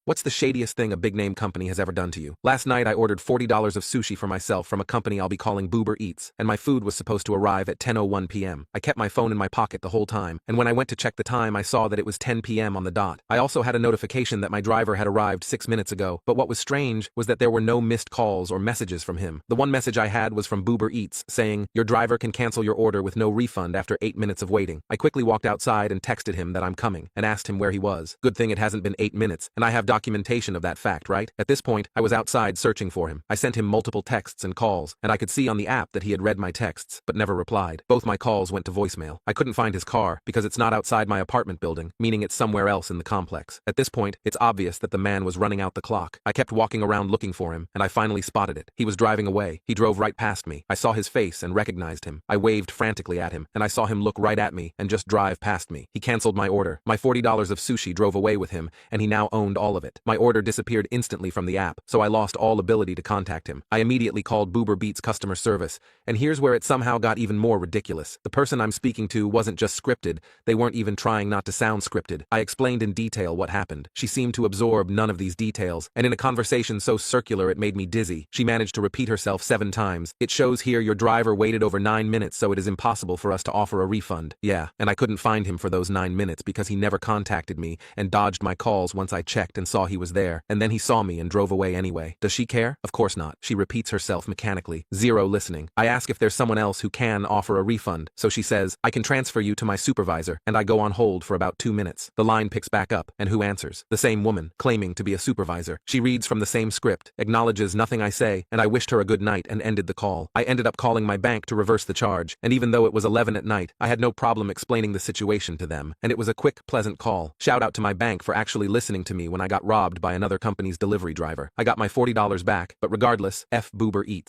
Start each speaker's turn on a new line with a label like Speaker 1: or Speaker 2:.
Speaker 1: What's the shadiest thing a big-name company has ever done to you? Last night I ordered $40 of sushi for myself from a company I'll be calling Boober Eats, and my food was supposed to arrive at 10:01 p.m. I kept my phone in my pocket the whole time, and when I went to check the time I saw that it was 10 p.m. on the dot. I also had a notification that my driver had arrived 6 minutes ago, but what was strange was that there were no missed calls or messages from him. The one message I had was from Boober Eats, saying, "Your driver can cancel your order with no refund after 8 minutes of waiting." I quickly walked outside and texted him that I'm coming, and asked him where he was. Good thing it hasn't been 8 minutes, and I have documentation of that fact, right? At this point, I was outside searching for him. I sent him multiple texts and calls, and I could see on the app that he had read my texts, but never replied. Both my calls went to voicemail. I couldn't find his car, because it's not outside my apartment building, meaning it's somewhere else in the complex. At this point, it's obvious that the man was running out the clock. I kept walking around looking for him, and I finally spotted it. He was driving away. He drove right past me. I saw his face and recognized him. I waved frantically at him, and I saw him look right at me and just drive past me. He canceled my order. My $40 of sushi drove away with him, and he now owned all of it. My order disappeared instantly from the app, so I lost all ability to contact him. I immediately called Boober Beats customer service, and here's where it somehow got even more ridiculous. The person I'm speaking to wasn't just scripted, they weren't even trying not to sound scripted. I explained in detail what happened. She seemed to absorb none of these details, and in a conversation so circular it made me dizzy. She managed to repeat herself 7 times. "It shows here your driver waited over 9 minutes, so it is impossible for us to offer a refund." Yeah, and I couldn't find him for those 9 minutes because he never contacted me and dodged my calls once I checked and saw he was there, and then he saw me and drove away anyway. Does she care? Of course not. She repeats herself mechanically. Zero listening. I ask if there's someone else who can offer a refund, so she says, "I can transfer you to my supervisor," and I go on hold for about 2 minutes. The line picks back up, and who answers? The same woman, claiming to be a supervisor. She reads from the same script, acknowledges nothing I say, and I wished her a good night and ended the call. I ended up calling my bank to reverse the charge, and even though it was 11 at night, I had no problem explaining the situation to them, and it was a quick, pleasant call. Shout out to my bank for actually listening to me when I got robbed by another company's delivery driver. I got my $40 back, but regardless, F Boober Eats.